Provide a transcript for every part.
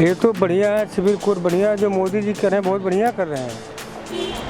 ये तो बढ़िया है, सिविल कोड बढ़िया है, जो मोदी जी कर रहे हैं बहुत बढ़िया कर रहे हैं।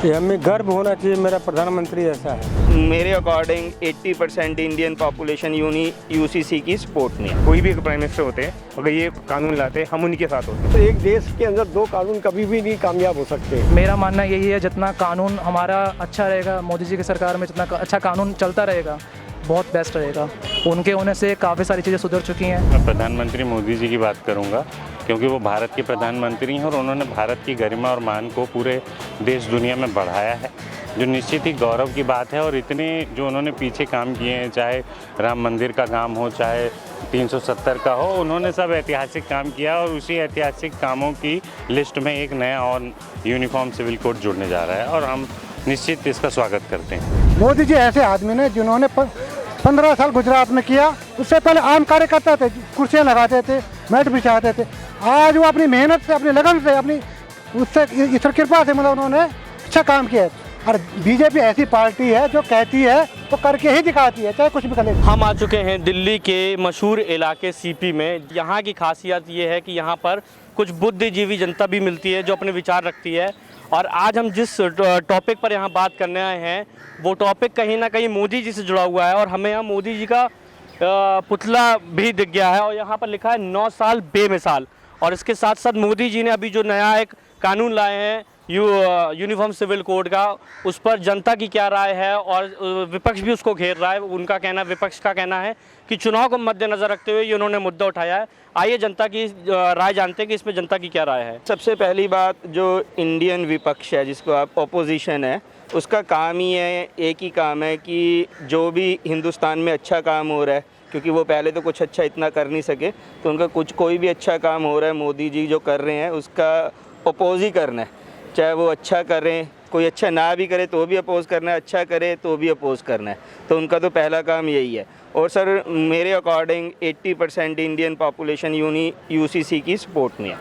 ये हमें गर्व होना चाहिए, मेरा प्रधानमंत्री ऐसा है। मेरे अकॉर्डिंग 80% इंडियन पॉपुलेशन यूसीसी की सपोर्ट में है। कोई भी प्राइम मिनिस्टर होते हैं, अगर ये कानून लाते हैं हम उनके साथ होते हैं। तो एक देश के अंदर दो कानून कभी भी नहीं कामयाब हो सकते। मेरा मानना यही है, जितना कानून हमारा अच्छा रहेगा, मोदी जी की सरकार में जितना अच्छा कानून चलता रहेगा बहुत बेस्ट रहेगा। उनके होने से काफ़ी सारी चीज़ें सुधर चुकी हैं। मैं प्रधानमंत्री मोदी जी की बात करूंगा, क्योंकि वो भारत के प्रधानमंत्री हैं और उन्होंने भारत की गरिमा और मान को पूरे देश दुनिया में बढ़ाया है, जो निश्चित ही गौरव की बात है। और इतने जो उन्होंने पीछे काम किए हैं, चाहे राम मंदिर का काम हो, चाहे 370 का हो, उन्होंने सब ऐतिहासिक काम किया और उसी ऐतिहासिक कामों की लिस्ट में एक नया और यूनिफॉर्म सिविल कोड जुड़ने जा रहा है और हम निश्चित इसका स्वागत करते हैं। मोदी जी ऐसे आदमी ने जिन्होंने 15 साल गुजरात में किया। उससे पहले आम कार्यकर्ता थे, कुर्सियाँ लगाते थे, मैट बिछाते थे। आज वो अपनी मेहनत से, अपनी लगन से, अपनी उससे ईश्वर कृपा से मतलब उन्होंने अच्छा काम किया है। और बीजेपी ऐसी पार्टी है जो कहती है तो करके ही दिखाती है, चाहे कुछ भी करे। हम आ चुके हैं दिल्ली के मशहूर इलाके सीपी में। यहाँ की खासियत ये है कि यहाँ पर कुछ बुद्धिजीवी जनता भी मिलती है जो अपने विचार रखती है। और आज हम जिस टॉपिक पर यहाँ बात करने आए हैं वो टॉपिक कहीं ना कहीं मोदी जी से जुड़ा हुआ है। और हमें यहाँ मोदी जी का पुतला भी दिख गया है और यहाँ पर लिखा है 9 साल बेमिसाल। और इसके साथ साथ मोदी जी ने अभी जो नया एक कानून लाए हैं यूनिफॉर्म सिविल कोड का, उस पर जनता की क्या राय है और विपक्ष भी उसको घेर रहा है। उनका कहना, विपक्ष का कहना है कि चुनाव को मद्देनज़र रखते हुए ये उन्होंने मुद्दा उठाया है। आइए जनता की राय जानते हैं कि इसमें जनता की क्या राय है। सबसे पहली बात, जो इंडियन विपक्ष है, जिसको आप ऑपोजिशन है, उसका काम ही है, एक ही काम है कि जो भी हिंदुस्तान में अच्छा काम हो रहा है, क्योंकि वो पहले तो कुछ अच्छा इतना कर नहीं सके, तो उनका कोई भी अच्छा काम हो रहा है मोदी जी जो कर रहे हैं उसका अपोज ही करना है। चाहे वो अच्छा करें, कोई अच्छा ना भी करे तो भी अपोज़ करना है, अच्छा करे तो भी अपोज़ करना है। तो उनका तो पहला काम यही है। और सर मेरे अकॉर्डिंग 80% इंडियन पॉपुलेशन यूसीसी की सपोर्ट में है।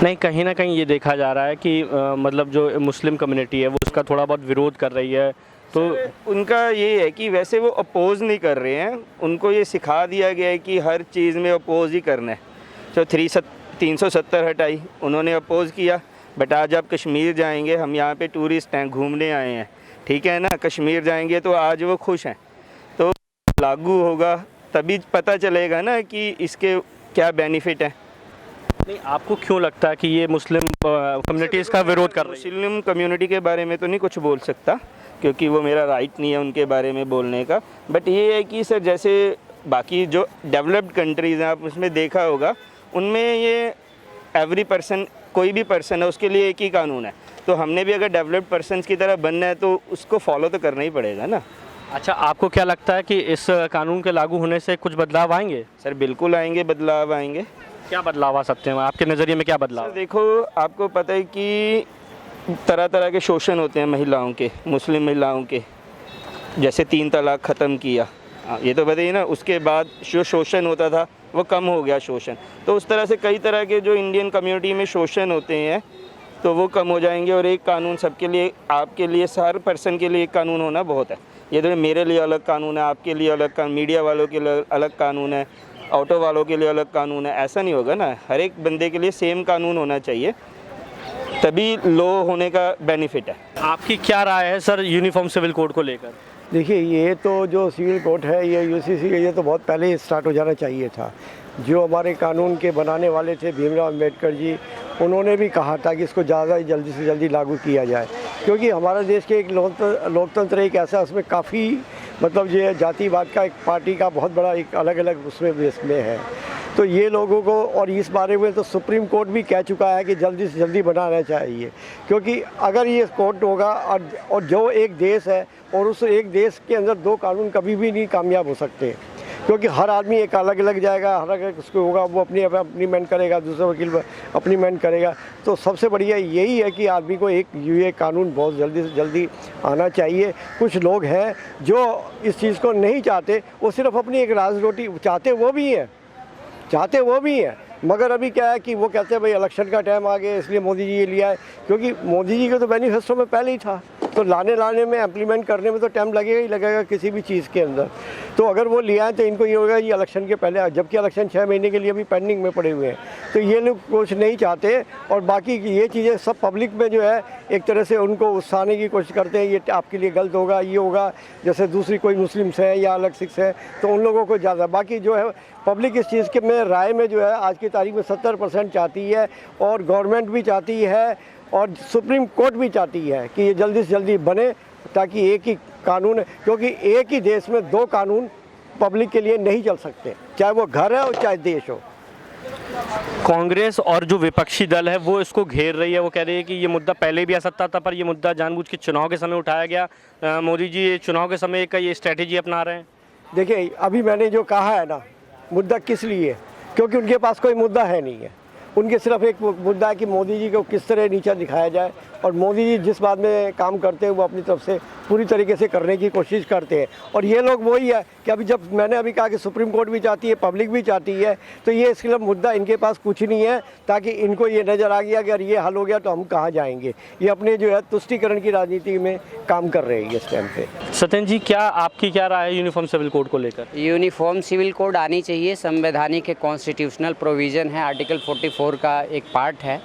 नहीं, कहीं ना कहीं ये देखा जा रहा है कि मतलब जो मुस्लिम कम्युनिटी है वो उसका थोड़ा बहुत विरोध कर रही है। तो उनका ये है कि वैसे वो अपोज़ नहीं कर रहे हैं, उनको ये सिखा दिया गया है कि हर चीज़ में अपोज़ ही करना है। तो 370 हटाई, उन्होंने अपोज़ किया। बट आज आप कश्मीर जाएंगे, हम यहाँ पे टूरिस्ट हैं, घूमने आए हैं, ठीक है ना, कश्मीर जाएंगे तो आज वो खुश हैं। तो लागू होगा तभी पता चलेगा ना कि इसके क्या बेनिफिट है। नहीं, आपको क्यों लगता है कि ये मुस्लिम कम्युनिटी इसका विरोध कर रही है? मुस्लिम कम्युनिटी के बारे में तो नहीं कुछ बोल सकता, क्योंकि वो मेरा राइट नहीं है उनके बारे में बोलने का। बट ये है कि सर जैसे बाकी जो डेवलप्ड कंट्रीज़ हैं, आप उसमें देखा होगा, उनमें ये एवरी पर्सन, कोई भी पर्सन है उसके लिए एक ही कानून है। तो हमने भी अगर डेवलप्ड पर्सन्स की तरह बनना है तो उसको फॉलो तो करना ही पड़ेगा ना। अच्छा, आपको क्या लगता है कि इस कानून के लागू होने से कुछ बदलाव आएंगे? सर बिल्कुल आएंगे, बदलाव आएंगे। क्या बदलाव आ सकते हैं आपके नज़रिए में? क्या बदलाव? देखो, आपको पता है कि तरह तरह के शोषण होते हैं महिलाओं के, मुस्लिम महिलाओं के। जैसे 3 तलाक ख़त्म किया, ये तो बताइए ना। उसके बाद जो शोषण होता था वो कम हो गया शोषण। तो उस तरह से कई तरह के जो इंडियन कम्युनिटी में शोषण होते हैं तो वो कम हो जाएंगे। और एक कानून सबके लिए, आपके लिए, हर पर्सन के लिए एक कानून होना बहुत है। ये तो मेरे लिए अलग कानून है, आपके लिए अलग कानून, मीडिया वालों के लिए अलग कानून है, ऑटो वालों के लिए अलग कानून है। ऐसा नहीं होगा ना, हर एक बंदे के लिए सेम कानून होना चाहिए, तभी लॉ होने का बेनिफिट है। आपकी क्या राय है सर यूनिफॉर्म सिविल कोड को लेकर? देखिए, ये तो जो सिविल कोड है ये यूसीसी ये तो बहुत पहले ही स्टार्ट हो जाना चाहिए था। जो हमारे कानून के बनाने वाले थे भीमराव अम्बेडकर जी, उन्होंने भी कहा था कि इसको ज़्यादा जल्दी से जल्दी लागू किया जाए, क्योंकि हमारे देश के एक लोकतंत्र एक ऐसा, उसमें काफ़ी मतलब ये जातिवाद का एक पार्टी का बहुत बड़ा एक अलग अलग उसमें है। तो ये लोगों को, और इस बारे में तो सुप्रीम कोर्ट भी कह चुका है कि जल्दी से जल्दी बनाना चाहिए, क्योंकि अगर ये कोर्ट होगा और जो एक देश है और उस एक देश के अंदर दो कानून कभी भी नहीं कामयाब हो सकते, क्योंकि हर आदमी एक अलग अलग जाएगा, हर अलग उसको होगा, वो अपनी अप्लीमेंट करेगा, दूसरा वकील अप्लीमेंट करेगा। तो सबसे बढ़िया यही है कि आदमी को एक ये कानून बहुत जल्दी से जल्दी आना चाहिए। कुछ लोग हैं जो इस चीज़ को नहीं चाहते, वो सिर्फ अपनी एक राज रोटी चाहते वो भी हैं, मगर अभी क्या है कि वो कहते हैं भाई इलेक्शन का टाइम आ गया इसलिए मोदी जी ये लिया है, क्योंकि मोदी जी का तो मैनिफेस्टो में पहले ही था तो लाने में इम्प्लीमेंट करने में तो टाइम लगेगा ही लगेगा किसी भी चीज़ के अंदर। तो अगर वो ले आए तो इनको ये होगा ये इलेक्शन के पहले, जबकि इलेक्शन 6 महीने के लिए अभी पेंडिंग में पड़े हुए हैं, तो ये लोग कुछ नहीं चाहते। और बाकी ये चीज़ें सब पब्लिक में जो है एक तरह से उनको उकसाने की कोशिश करते हैं, ये आपके लिए गलत होगा, ये होगा। जैसे दूसरी कोई मुस्लिम्स है या अलग सिख्स है तो उन लोगों को ज़्यादा, बाकी जो है पब्लिक इस चीज़ के में राय में जो है आज की तारीख में 70% चाहती है, और गवर्नमेंट भी चाहती है और सुप्रीम कोर्ट भी चाहती है कि ये जल्दी से जल्दी बने, ताकि एक ही कानून, क्योंकि एक ही देश में 2 कानून पब्लिक के लिए नहीं चल सकते, चाहे वो घर है और चाहे देश हो। कांग्रेस और जो विपक्षी दल है वो इसको घेर रही है, वो कह रही है कि ये मुद्दा पहले भी आ सकता था, पर ये मुद्दा जानबूझ के चुनाव के समय उठाया गया। मोदी जी ये चुनाव के समय का ये स्ट्रैटेजी अपना रहे हैं। देखिए, अभी मैंने जो कहा है ना, मुद्दा किस लिए, क्योंकि उनके पास कोई मुद्दा है नहीं है। उनके सिर्फ एक मुद्दा है कि मोदी जी को किस तरह नीचा दिखाया जाए, और मोदी जी जिस बात में काम करते हैं वो अपनी तरफ से पूरी तरीके से करने की कोशिश करते हैं। और ये लोग वही है कि अभी जब मैंने अभी कहा कि सुप्रीम कोर्ट भी चाहती है, पब्लिक भी चाहती है, तो ये इसके लिए मुद्दा इनके पास कुछ नहीं है, ताकि इनको ये नज़र आ गया कि अगर ये हल हो गया तो हम कहाँ जाएंगे। ये अपने जो है तुष्टीकरण की राजनीति में काम कर रहे हैं इस टाइम पे। सत्यन जी, क्या आपकी क्या राय है यूनिफॉर्म सिविल कोड को लेकर? यूनिफॉर्म सिविल कोड आनी चाहिए, संवैधानिक कॉन्स्टिट्यूशनल प्रोविज़न है, आर्टिकल 44 का एक पार्ट है,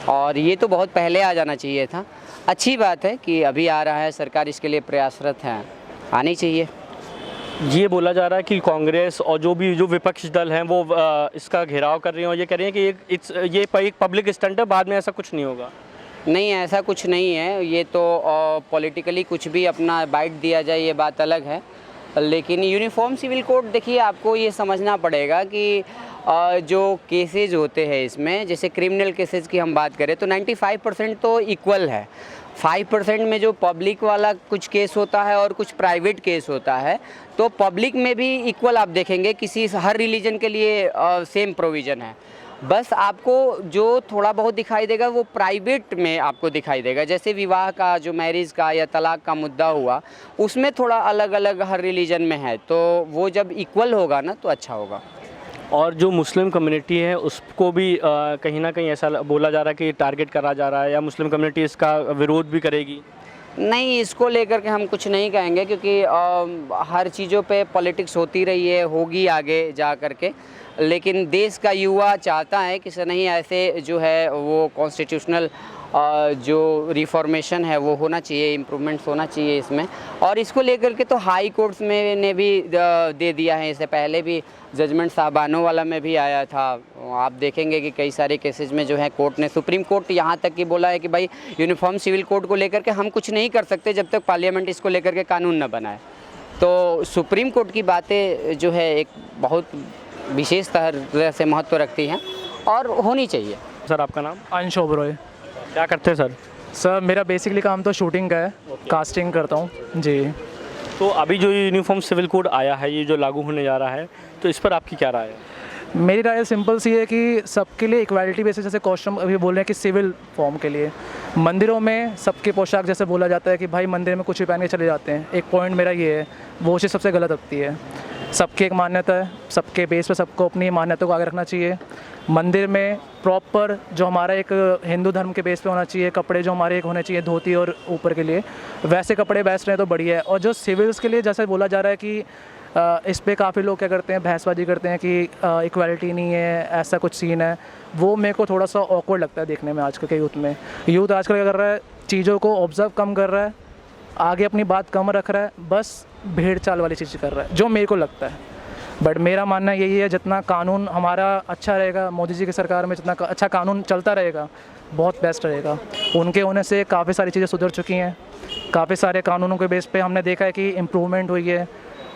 और ये तो बहुत पहले आ जाना चाहिए था। अच्छी बात है कि अभी आ रहा है, सरकार इसके लिए प्रयासरत है, आनी चाहिए। ये बोला जा रहा है कि कांग्रेस और जो विपक्ष दल हैं वो इसका घेराव कर रही हैं और ये कह रही हैं कि ये एक पब्लिक स्टंट है, बाद में ऐसा कुछ नहीं होगा। नहीं, ऐसा कुछ नहीं है, ये तो पॉलिटिकली कुछ भी अपना बाइट दिया जाए ये बात अलग है, लेकिन यूनिफॉर्म सिविल कोड देखिए, आपको ये समझना पड़ेगा कि जो केसेज होते हैं इसमें, जैसे क्रिमिनल केसेज की हम बात करें तो 95% तो इक्वल है। 5% में जो पब्लिक वाला कुछ केस होता है और कुछ प्राइवेट केस होता है, तो पब्लिक में भी इक्वल आप देखेंगे, हर रिलीजन के लिए सेम प्रोविज़न है। बस आपको जो थोड़ा बहुत दिखाई देगा वो प्राइवेट में आपको दिखाई देगा, जैसे विवाह का, जो मैरिज का या तलाक का मुद्दा हुआ, उसमें थोड़ा अलग अलग हर रिलीजन में है, तो वो जब इक्वल होगा ना तो अच्छा होगा। और जो मुस्लिम कम्युनिटी है उसको भी कहीं ना कहीं ऐसा बोला जा रहा है कि टारगेट करा जा रहा है, या मुस्लिम कम्युनिटी इसका विरोध भी करेगी? नहीं, इसको लेकर के हम कुछ नहीं कहेंगे, क्योंकि हर चीज़ों पे पॉलिटिक्स होती रही है, होगी आगे जा कर के, लेकिन देश का युवा चाहता है कि नहीं, ऐसे जो है वो कॉन्स्टिट्यूशनल जो रिफॉर्मेशन है वो होना चाहिए, इम्प्रूवमेंट्स होना चाहिए इसमें। और इसको लेकर के तो हाई कोर्ट्स में ने भी दे दिया है, इससे पहले भी जजमेंट साहबानों वाला में भी आया था। आप देखेंगे कि कई सारे केसेस में जो है कोर्ट ने, सुप्रीम कोर्ट यहाँ तक कि बोला है कि भाई यूनिफॉर्म सिविल कोड को लेकर के हम कुछ नहीं कर सकते जब तक पार्लियामेंट इसको लेकर के कानून न बनाए। तो सुप्रीम कोर्ट की बातें जो है एक बहुत विशेष तरह से महत्व रखती हैं और होनी चाहिए। सर, आपका नाम? अंश ओबरॉय। क्या करते हैं सर? सर, मेरा बेसिकली काम तो शूटिंग का है, कास्टिंग करता हूँ जी। तो अभी जो यूनिफॉर्म सिविल कोड आया है, ये जो लागू होने जा रहा है, तो इस पर आपकी क्या राय है? मेरी राय सिंपल सी है कि सबके लिए इक्वालिटी बेसिस, जैसे कॉस्ट्यूम अभी बोल रहे हैं कि सिविल फॉर्म के लिए मंदिरों में सबके पोशाक, जैसे बोला जाता है कि भाई मंदिर में कुछ भी पहन के चले जाते हैं, एक पॉइंट मेरा ये है, वो चीज़ सबसे गलत लगती है। सबकी एक मान्यता है, सबके बेस पे सबको अपनी मान्यता को आगे रखना चाहिए। मंदिर में प्रॉपर जो हमारा एक हिंदू धर्म के बेस पे होना चाहिए, कपड़े जो हमारे एक होने चाहिए, धोती और ऊपर के लिए वैसे कपड़े बेस्ट रहे तो बढ़िया है। और जो सिविल्स के लिए जैसे बोला जा रहा है कि इस पे काफ़ी लोग क्या करते हैं, बहसबाजी करते हैं कि इक्वालिटी नहीं है, ऐसा कुछ सीन है, वो मेरे को थोड़ा सा ऑकवर्ड लगता है देखने में। आजकल के यूथ में, यूथ आजकल क्या कर रहा है, चीज़ों को ऑब्जर्व कम कर रहा है, आगे अपनी बात कम रख रहा है, बस भेड़ चाल वाली चीज़ कर रहा है, जो मेरे को लगता है। बट मेरा मानना यही है, जितना कानून हमारा अच्छा रहेगा, मोदी जी की सरकार में जितना अच्छा कानून चलता रहेगा, बहुत बेस्ट रहेगा। उनके होने से काफ़ी सारी चीज़ें सुधर चुकी हैं, काफ़ी सारे कानूनों के बेस पे हमने देखा है कि इम्प्रूवमेंट हुई है,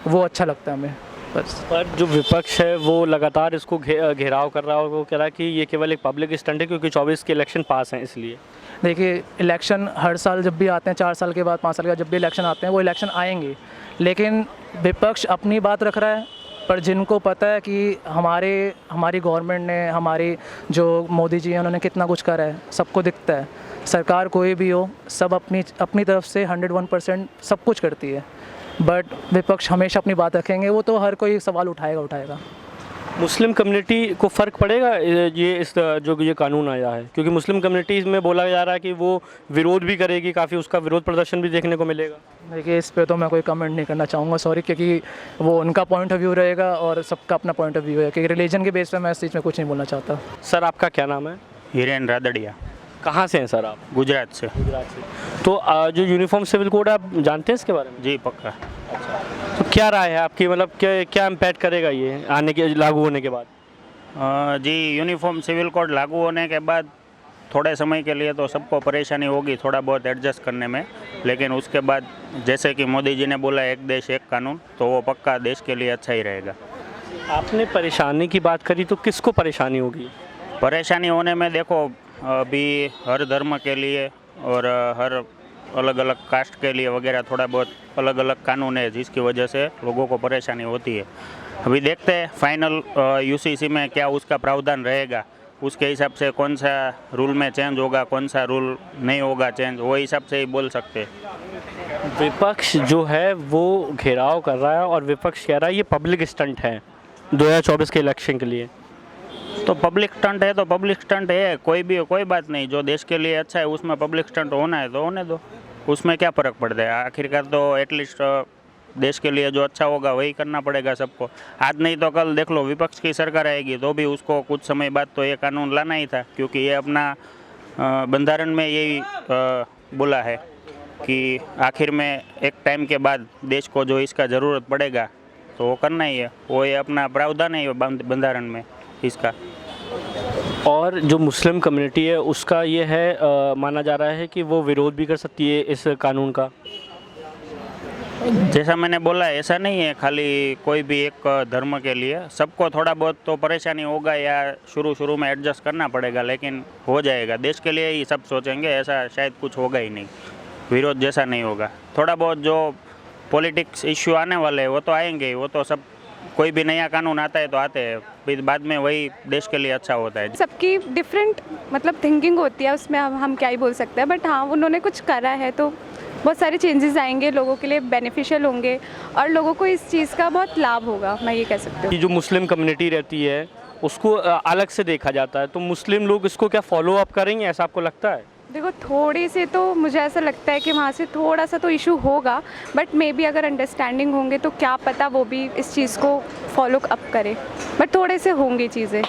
वो अच्छा लगता है हमें बस। पर जो विपक्ष है वो लगातार इसको घेराव कर रहा है और वो कह रहा है कि ये केवल एक पब्लिक स्टंट है, क्योंकि 24 के इलेक्शन पास हैं इसलिए। देखिए, इलेक्शन हर साल जब भी आते हैं, 4 साल के बाद, 5 साल के बाद जब भी इलेक्शन आते हैं, वो इलेक्शन आएंगे, लेकिन विपक्ष अपनी बात रख रहा है, पर जिनको पता है कि हमारी गवर्नमेंट ने, हमारी जो मोदी जी हैं उन्होंने कितना कुछ करा है, सबको दिखता है। सरकार कोई भी हो, सब अपनी तरफ से 101% सब कुछ करती है, बट विपक्ष हमेशा अपनी बात रखेंगे, वो तो हर कोई सवाल उठाएगा। मुस्लिम कम्युनिटी को फ़र्क पड़ेगा ये इस जो ये कानून आया है, क्योंकि मुस्लिम कम्युनिटीज़ में बोला जा रहा है कि वो विरोध भी करेगी, काफ़ी उसका विरोध प्रदर्शन भी देखने को मिलेगा। देखिए इस पे तो मैं कोई कमेंट नहीं करना चाहूँगा, सॉरी, क्योंकि वो उनका पॉइंट ऑफ व्यू रहेगा और सबका अपना पॉइंट ऑफ व्यू है, क्योंकि रिलीजन के बेस पे मैं इस चीज़ में कुछ नहीं बोलना चाहता। सर आपका क्या नाम है? हिरेन रादड़िया, कहाँ से हैं सर आप? गुजरात से। गुजरात से। तो जो यूनिफॉर्म सिविल कोड आप जानते हैं इसके बारे में? जी पक्का। तो क्या राय है आपकी, मतलब क्या इम्पैक्ट करेगा ये आने के लागू होने के बाद? जी यूनिफॉर्म सिविल कोड लागू होने के बाद थोड़े समय के लिए तो सबको परेशानी होगी थोड़ा बहुत एडजस्ट करने में, लेकिन उसके बाद जैसे कि मोदी जी ने बोला एक देश एक कानून, तो वो पक्का देश के लिए अच्छा ही रहेगा। आपने परेशानी की बात करी, तो किसको परेशानी होगी? परेशानी होने में देखो, अभी हर धर्म के लिए और हर अलग अलग कास्ट के लिए वगैरह थोड़ा बहुत अलग अलग कानून है, जिसकी वजह से लोगों को परेशानी होती है। अभी देखते हैं फाइनल यूसीसी में क्या उसका प्रावधान रहेगा, उसके हिसाब से कौन सा रूल में चेंज होगा, कौन सा रूल नहीं होगा चेंज, वो हिसाब से ही बोल सकते हैं। विपक्ष जो है वो घेराव कर रहा है और विपक्ष कह रहा है ये पब्लिक स्टंट है 2024 के इलेक्शन के लिए। तो पब्लिक स्टंट है तो पब्लिक स्टंट है, कोई बात नहीं, जो देश के लिए अच्छा है उसमें पब्लिक स्टंट होना है तो होने दो, उसमें क्या फ़र्क पड़ता है। आखिरकार तो एटलीस्ट देश के लिए जो अच्छा होगा वही करना पड़ेगा सबको। आज नहीं तो कल देख लो विपक्ष की सरकार आएगी तो भी उसको कुछ समय बाद तो ये कानून लाना ही था, क्योंकि ये अपना बंधारण में यही बोला है कि आखिर में एक टाइम के बाद देश को जो इसका ज़रूरत पड़ेगा तो वो करना ही है, वो ये अपना प्रावधान है बंधारण में इसका। और जो मुस्लिम कम्युनिटी है उसका ये है माना जा रहा है कि वो विरोध भी कर सकती है इस कानून का। जैसा मैंने बोला ऐसा नहीं है खाली कोई भी एक धर्म के लिए, सबको थोड़ा बहुत तो परेशानी होगा या शुरू में एडजस्ट करना पड़ेगा, लेकिन हो जाएगा। देश के लिए ही सब सोचेंगे, ऐसा शायद कुछ होगा ही नहीं, विरोध जैसा नहीं होगा। थोड़ा बहुत जो पॉलिटिक्स इश्यू आने वाले हैं वो तो आएंगे ही, वो तो सब, कोई भी नया कानून आता है तो आते हैं, फिर बाद में वही देश के लिए अच्छा होता है। सबकी डिफरेंट मतलब थिंकिंग होती है, उसमें हम क्या ही बोल सकते हैं, बट हाँ उन्होंने कुछ करा है तो बहुत सारे चेंजेस आएंगे, लोगों के लिए बेनिफिशियल होंगे और लोगों को इस चीज़ का बहुत लाभ होगा, मैं ये कह सकती हूँ। जो मुस्लिम कम्युनिटी रहती है उसको अलग से देखा जाता है, तो मुस्लिम लोग इसको क्या फॉलो अप करेंगे, ऐसा आपको लगता है? देखो थोड़ी से तो मुझे ऐसा लगता है कि वहाँ से थोड़ा सा तो इशू होगा, बट मे बी अगर अंडरस्टैंडिंग होंगे तो क्या पता वो भी इस चीज़ को फॉलो अप करे, बट थोड़े से होंगी चीज़ें।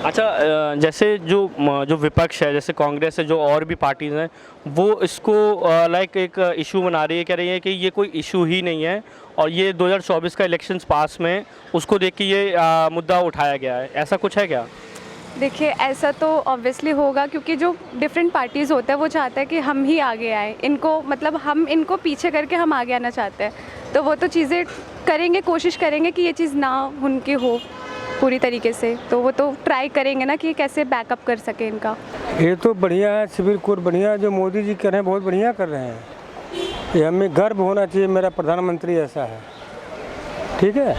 अच्छा, जैसे जो विपक्ष है, जैसे कांग्रेस है, जो और भी पार्टीज़ हैं, वो इसको लाइक एक इशू बना रही है, कह रही है कि ये कोई इशू ही नहीं है और ये 2024 का इलेक्शंस पास में उसको देख के ये मुद्दा उठाया गया है, ऐसा कुछ है क्या? देखिए ऐसा तो ऑब्वियसली होगा, क्योंकि जो डिफरेंट पार्टीज़ होता है वो चाहता है कि हम ही आगे आए, इनको मतलब हम इनको पीछे करके हम आगे आना चाहते हैं, तो वो तो चीज़ें करेंगे, कोशिश करेंगे कि ये चीज़ ना उनकी हो पूरी तरीके से, तो वो तो ट्राई करेंगे ना कि कैसे बैकअप कर सके इनका। ये तो बढ़िया है, सिविल कोड बढ़िया है, जो मोदी जी कर रहे हैं बहुत बढ़िया कर रहे हैं, ये हमें गर्व होना चाहिए, मेरा प्रधानमंत्री ऐसा है, ठीक है।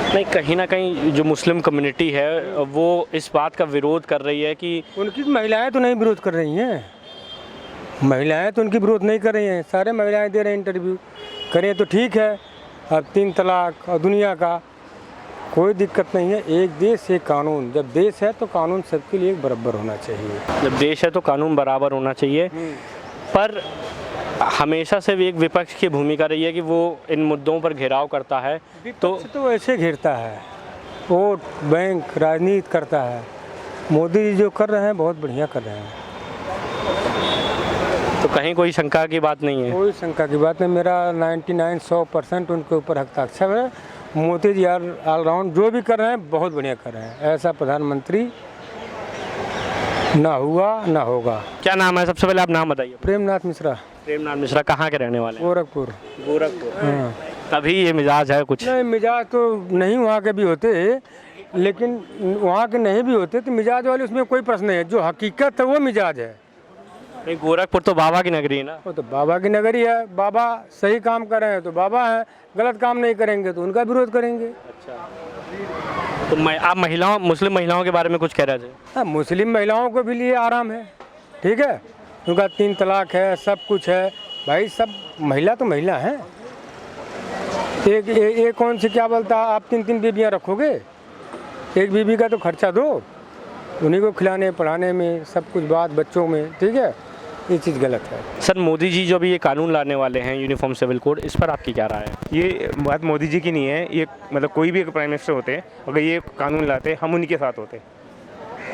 नहीं, कहीं ना कहीं जो मुस्लिम कम्युनिटी है वो इस बात का विरोध कर रही है कि उनकी महिलाएं तो नहीं विरोध कर रही हैं, महिलाएं तो उनकी विरोध नहीं कर रही हैं, सारे महिलाएं दे रहे हैं इंटरव्यू, करें तो ठीक है। अब 3 तलाक और दुनिया का कोई दिक्कत नहीं है, एक देश एक कानून, जब देश है तो कानून सबके लिए बराबर होना चाहिए, जब देश है तो कानून बराबर होना चाहिए। पर हमेशा से भी एक विपक्ष की भूमिका रही है कि वो इन मुद्दों पर घेराव करता है, तो ऐसे घेरता है, वोट बैंक राजनीति करता है। मोदी जी जो कर रहे हैं बहुत बढ़िया कर रहे हैं, तो कहीं कोई शंका की बात नहीं है? कोई शंका की बात नहीं, मेरा 99-100% उनके ऊपर हस्ताक्षर है। मोदी जी ऑलराउंड जो भी कर रहे हैं बहुत बढ़िया कर रहे हैं, ऐसा प्रधानमंत्री ना हुआ ना होगा। क्या नाम है? सबसे पहले आप नाम बताइए। प्रेमनाथ मिश्रा। प्रेमनाथ मिश्रा कहाँ के रहने वाले हैं? गोरखपुर। हाँ। तभी ये मिजाज है कुछ? नहीं, मिजाज तो नहीं वहाँ के भी होते, लेकिन वहाँ के नहीं भी होते तो मिजाज वाले उसमें कोई प्रश्न नहीं है, जो हकीकत है वो मिजाज है। नहीं, गोरखपुर तो बाबा की नगरी है ना? वो तो बाबा की नगरी है, बाबा सही काम कर रहे हैं तो बाबा है, गलत काम नहीं करेंगे तो उनका विरोध करेंगे। अच्छा, तो आप मुस्लिम महिलाओं के बारे में कुछ कह रहे थे? हाँ, मुस्लिम महिलाओं को भी लिए आराम है, ठीक है, उनका 3 तलाक है, सब कुछ है भाई, सब महिला तो महिला हैं। एक कौन सी क्या बोलता, आप 3 बीबियाँ रखोगे, एक बीबी का तो खर्चा दो, उन्हीं को खिलाने पढ़ाने में सब कुछ बात बच्चों में, ठीक है, ये चीज़ गलत है। सर मोदी जी जो भी ये कानून लाने वाले हैं यूनिफॉर्म सिविल कोड, इस पर आपकी क्या राय है? ये बात मोदी जी की नहीं है, ये मतलब कोई भी प्राइम मिनिस्टर होते हैं, अगर ये कानून लाते हम उनके साथ होते।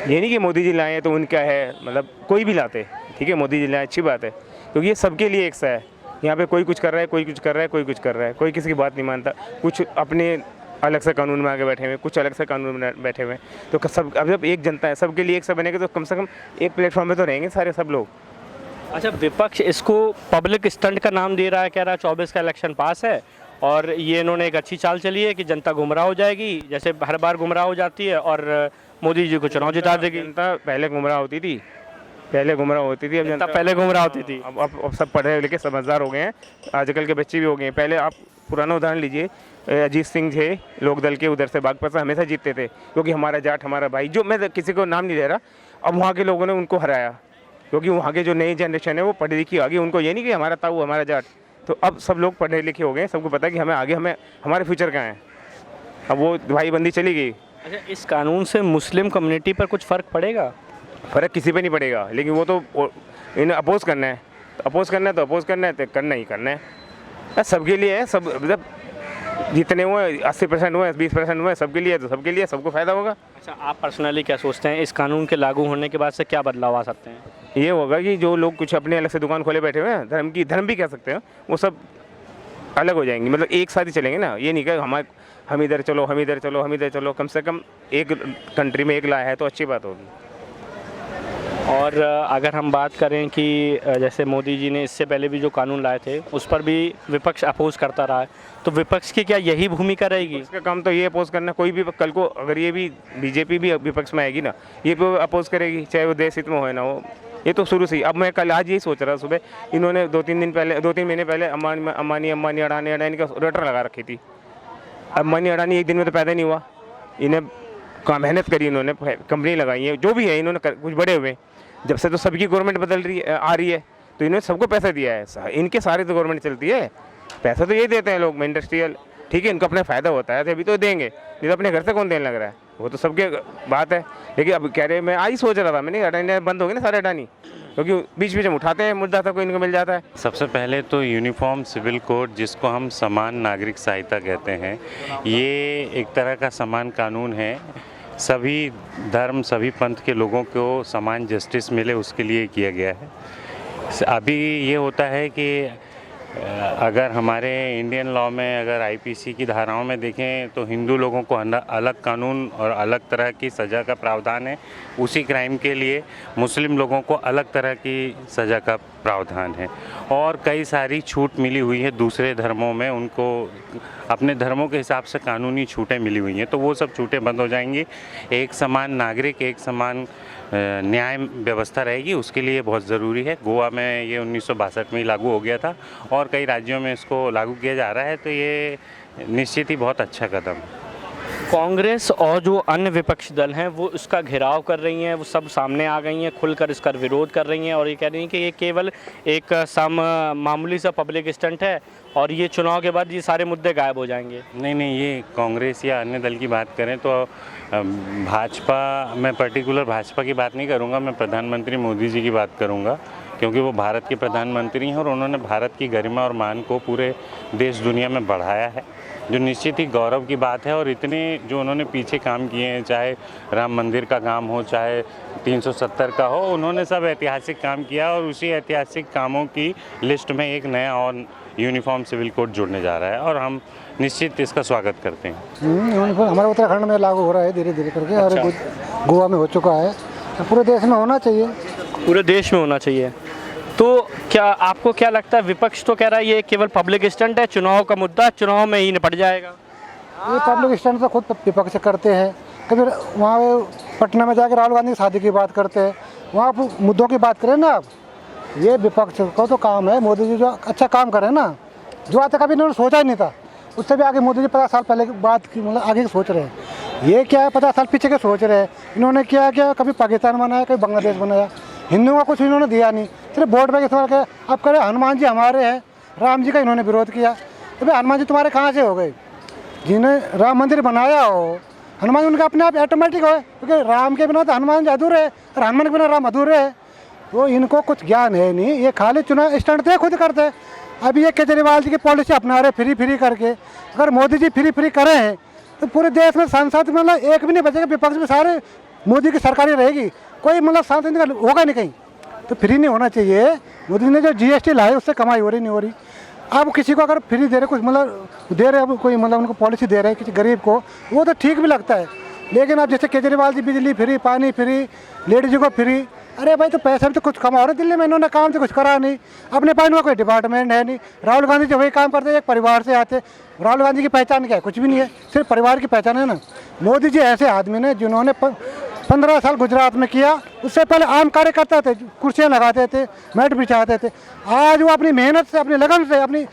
ये नहीं कि मोदी जी लाए तो उनका है, मतलब कोई भी लाते, ठीक है, मोदी जी लाए अच्छी बात है, क्योंकि ये सबके लिए एक सा है। यहाँ पे कोई कुछ कर रहा है, कोई कुछ कर रहा है, कोई कुछ कर रहा है, कोई किसी की बात नहीं मानता, कुछ अपने अलग से कानून में आगे बैठे हुए, कुछ अलग से कानून में बैठे हुए। तो सब अब जब एक जनता है, सबके लिए एक सा बनेगा तो कम से कम एक प्लेटफॉर्म पे तो रहेंगे सारे सब लोग। अच्छा, विपक्ष इसको पब्लिक स्टंट का नाम दे रहा है, कह रहा है 24 का इलेक्शन पास है और ये इन्होंने एक अच्छी चाल चली है कि जनता गुमराह हो जाएगी, जैसे हर बार गुमराह हो जाती है और मोदी जी को चुनाव जिता देगी। जनता पहले गुमराह होती थी, अब जनता पहले गुमराह होती थी। अब सब पढ़े लिखे समझदार हो गए हैं, आजकल के बच्चे भी हो गए हैं। पहले आप पुराना उदाहरण लीजिए, अजीत सिंह थे लोकदल के, उधर से बागपत से हमेशा जीतते थे, क्योंकि हमारा जाट हमारा भाई, जो मैं किसी को नाम नहीं दे रहा, अब वहाँ के लोगों ने उनको हराया, क्योंकि वहाँ के जो नई जनरेशन है वो पढ़ी लिखी आ गई, उनको ये नहीं कि हमारा ताऊ हमारा जाट, तो अब सब लोग पढ़े लिखे हो गए, सबको पता है कि हमें आगे हमें हमारे फ्यूचर कहाँ है, अब वो भाईबंदी चली गई। अच्छा, इस कानून से मुस्लिम कम्युनिटी पर कुछ फ़र्क पड़ेगा? फ़र्क किसी पे नहीं पड़ेगा, लेकिन वो तो इन्हें अपोज़ करना है, तो अपोज़ करना है तो करना ही करना है, सबके लिए है, सब मतलब जितने हुए 80% हुए 20% हुए सबके लिए, तो सबके लिए सबको फ़ायदा होगा। अच्छा, आप पर्सनली क्या सोचते हैं इस कानून के लागू होने के बाद से क्या बदलाव आ सकते हैं? ये होगा कि जो लोग कुछ अपने अलग से दुकान खोले बैठे हुए हैं, धर्म भी कह सकते हैं, वो सब अलग हो जाएंगे, मतलब एक साथ ही चलेंगे ना। ये नहीं कि हम इधर चलो, कम से कम एक कंट्री में एक लाया है तो अच्छी बात होगी। और अगर हम बात करें कि जैसे मोदी जी ने इससे पहले भी जो कानून लाए थे उस पर भी विपक्ष अपोज करता रहा है, तो विपक्ष की क्या यही भूमिका रहेगी? इसका काम तो ये अपोज करना, कोई भी कल को अगर ये भी बीजेपी भी विपक्ष में आएगी ना, ये भी अपोज करेगी, चाहे वो देश हित में हो ना हो, ये तो शुरू से ही। अब मैं कल आज यही सोच रहा सुबह, इन्होंने 2-3 महीने पहले अम्बानी अडानी का रटर लगा रखी थी। अम्बानी अडानी एक दिन में तो पैदा नहीं हुआ, इन्हें मेहनत करी, इन्होंने कंपनी लगाई है, जो भी है इन्होंने कुछ बड़े हुए, जब से तो सबकी गवर्नमेंट आ रही है, तो इन्होंने सबको पैसा दिया है, इनके सारे तो गवर्नमेंट चलती है, पैसा तो यही देते हैं लोग इंडस्ट्रियल, ठीक है, इनको अपना फ़ायदा होता है तभी तो देंगे, नहीं तो अपने घर से कौन देने लग रहा है, वो तो सबके बात है। लेकिन अब कह रहे, मैं आज ही सोच रहा था, मैंने अडानी बंद हो गए ना सारे अडानी, क्योंकि बीच बीच में उठाते हैं मुद्दा, था कोई इनको मिल जाता है। सबसे पहले तो यूनिफॉर्म सिविल कोड, जिसको हम समान नागरिक सहायता कहते हैं, ये एक तरह का समान कानून है, सभी धर्म सभी पंथ के लोगों को समान जस्टिस मिले उसके लिए किया गया है। अभी ये होता है कि अगर हमारे इंडियन लॉ में अगर आईपीसी की धाराओं में देखें तो हिंदू लोगों को अलग कानून और अलग तरह की सज़ा का प्रावधान है, उसी क्राइम के लिए मुस्लिम लोगों को अलग तरह की सज़ा का प्रावधान है, और कई सारी छूट मिली हुई है दूसरे धर्मों में, उनको अपने धर्मों के हिसाब से कानूनी छूटें मिली हुई हैं, तो वो सब छूटें बंद हो जाएंगी। एक समान नागरिक, एक समान न्याय व्यवस्था रहेगी, उसके लिए बहुत ज़रूरी है। गोवा में ये 1962 में ही लागू हो गया था और कई राज्यों में इसको लागू किया जा रहा है, तो ये निश्चित ही बहुत अच्छा कदम है। कांग्रेस और जो अन्य विपक्षी दल हैं वो इसका घेराव कर रही हैं, वो सब सामने आ गई हैं, खुलकर इसका विरोध कर रही हैं और ये कह रही हैं कि ये केवल एक मामूली सा पब्लिक स्टंट है और ये चुनाव के बाद ये सारे मुद्दे गायब हो जाएंगे। नहीं, ये कांग्रेस या अन्य दल की बात करें तो भाजपा, मैं पर्टिकुलर भाजपा की बात नहीं करूँगा, मैं प्रधानमंत्री मोदी जी की बात करूँगा, क्योंकि वो भारत के प्रधानमंत्री हैं और उन्होंने भारत की गरिमा और मान को पूरे देश दुनिया में बढ़ाया है, जो निश्चित ही गौरव की बात है। और इतने जो उन्होंने पीछे काम किए हैं, चाहे राम मंदिर का काम हो, चाहे 370 का हो, उन्होंने सब ऐतिहासिक काम किया और उसी ऐतिहासिक कामों की लिस्ट में एक नया और यूनिफॉर्म सिविल कोड जुड़ने जा रहा है और हम निश्चित इसका स्वागत करते हैं। हमारे उत्तराखंड में लागू हो रहा है धीरे धीरे करके, और गोवा में हो चुका है, तो पूरे देश में होना चाहिए, पूरे देश में होना चाहिए। तो क्या आपको क्या लगता है, विपक्ष तो कह रहा है ये केवल पब्लिक स्टंट है, चुनाव का मुद्दा चुनाव में ही निपट जाएगा? ये पब्लिक स्टंट तो खुद विपक्ष करते हैं, कभी वहाँ पटना में जाकर राहुल गांधी की शादी की बात करते हैं, वहाँ मुद्दों की बात करें ना आप, ये विपक्ष का तो काम है। मोदी जी जो अच्छा काम करें ना, जो आज तक कभी इन्होंने सोचा ही नहीं था, उससे भी आगे मोदी जी 50 साल पहले की बात की, मतलब आगे की सोच रहे हैं। ये क्या है, 50 साल पीछे के सोच रहे हैं। इन्होंने क्या किया, कभी पाकिस्तान बनाया, कभी बांग्लादेश बनाया, हिंदुओं का कुछ इन्होंने दिया नहीं, सिर्फ वोट बैंक इस्तेमाल किया। अब करें हनुमान जी हमारे हैं, राम जी का इन्होंने विरोध किया, तो भाई हनुमान जी तुम्हारे कहाँ से हो गए? जिन्हें राम मंदिर बनाया हो, हनुमान उनका अपने आप ऑटोमेटिक हो, क्योंकि राम के बिना तो हनुमान जी अधूरे है और हनुमान के बिना राम अधूरे है। तो इनको कुछ ज्ञान है नहीं, ये खाली चुनाव स्टंट थे, खुद करते हैं। अभी ये केजरीवाल जी की पॉलिसी अपना रहे फ्री फ्री करके। अगर मोदी जी फ्री फ्री करें हैं तो पूरे देश में सांसद मतलब एक भी नहीं बचेगा, विपक्ष में सारे मोदी की सरकार ही रहेगी, कोई मतलब सांसद होगा नहीं कहीं। तो फ्री नहीं होना चाहिए। मोदी ने जो GST लाए उससे कमाई हो रही नहीं हो रही। अब किसी को अगर फ्री दे रहे, कुछ मतलब दे रहे, अब कोई मतलब उनको पॉलिसी दे रहे हैं किसी गरीब को, वो तो ठीक भी लगता है। लेकिन अब जैसे केजरीवाल जी बिजली फ्री, पानी फ्री, लेडीज को फ्री, अरे भाई तो पैसे भी तो कुछ कमा रहे दिल्ली में, इन्होंने काम तो कुछ करा नहीं। अपने पास इनका कोई डिपार्टमेंट है नहीं। राहुल गांधी जो वही काम करते, एक परिवार से आते। राहुल गांधी की पहचान क्या है? कुछ भी नहीं है, सिर्फ परिवार की पहचान है ना। मोदी जी ऐसे आदमी ने जिन्होंने 15 साल गुजरात में किया, उससे पहले आम कार्यकर्ता थे, कुर्सियाँ लगाते थे, मैट बिछाते थे। आज वो अपनी मेहनत से, अपनी लगन से, अपनी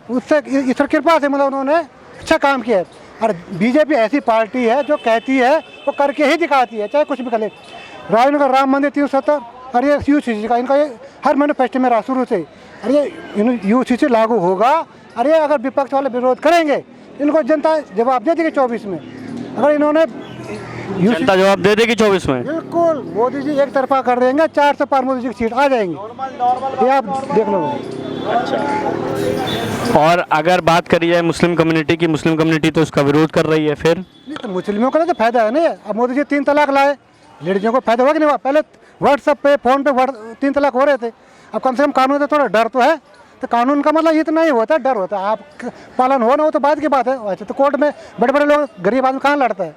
उससे ईश्वर कृपा से मतलब उन्होंने अच्छा काम किया है। और बीजेपी ऐसी पार्टी है जो कहती है वो करके ही दिखाती है, चाहे कुछ भी करे। राजन का राम मंदिर 370, और ये UCC का इनका ये हर मैनिफेस्टो में रहा शुरू से। अरे UCC लागू होगा, अरे अगर विपक्ष वाले विरोध करेंगे इनको जनता जवाब दे देगी 24 में। अगर इन्होंने जनता जवाब दे देगी 24 में। बिल्कुल, मोदी जी एक तरफा कर देंगे, 400 पार मोदी जी की सीट आ जाएंगी, ये आप देख लो। और अगर बात करी जाए मुस्लिम कम्युनिटी की, मुस्लिम कम्युनिटी तो उसका विरोध कर रही है। फिर नहीं तो मुस्लिमों का तो फायदा है ना। अब मोदी जी 3 तलाक लाए, लेडीजों को फायदा हुआ कि नहीं हुआ? पहले व्हाट्सएप पे, फ़ोन पे 3 तलाक हो रहे थे। अब कम से कम कानून से थोड़ा डर तो है। तो कानून का मतलब इतना ही होता है, डर होता है। आप पालन हो ना हो तो बाद की बात है। वैसे तो कोर्ट में बड़े बड़े लोग, गरीब आदमी कहाँ लड़ता है?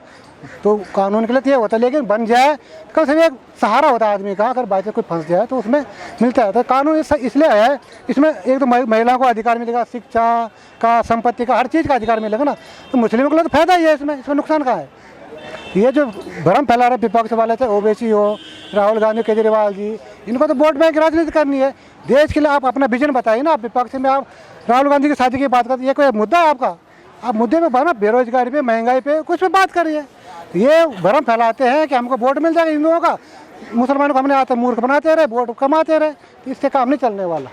तो कानून के लिए तो ये होता है, लेकिन बन जाए कम से कम एक सहारा होता है आदमी का। अगर बाई चांस कोई फंस जाए तो उसमें मिलता है। तो कानून इसलिए है, इसमें एक तो महिलाओं को अधिकार मिलेगा, शिक्षा का, संपत्ति का, हर चीज़ का अधिकार मिलेगा ना। तो मुस्लिमों के लिए तो फायदा ही है, इसमें नुकसान कहाँ है? ये जो भ्रम फैला रहे विपक्ष वाले, चाहे ओवैसी हो, राहुल गांधी, केजरीवाल जी, इनको तो वोट बैंक राजनीति करनी है। देश के लिए आप अपना विजन बताइए ना। आप विपक्ष में आप राहुल गांधी की शादी की बात करते, ये कोई मुद्दा है आपका? आप मुद्दे में बना, बेरोजगारी पे, महंगाई पे कुछ पे बात करिए। ये भ्रम फैलाते हैं कि हमको वोट मिल जाएगा हिंदुओं का, मुसलमानों को हमने आता मूर्ख बनाते रहे, वोट कमाते रहे। तो इससे काम नहीं चलने वाला।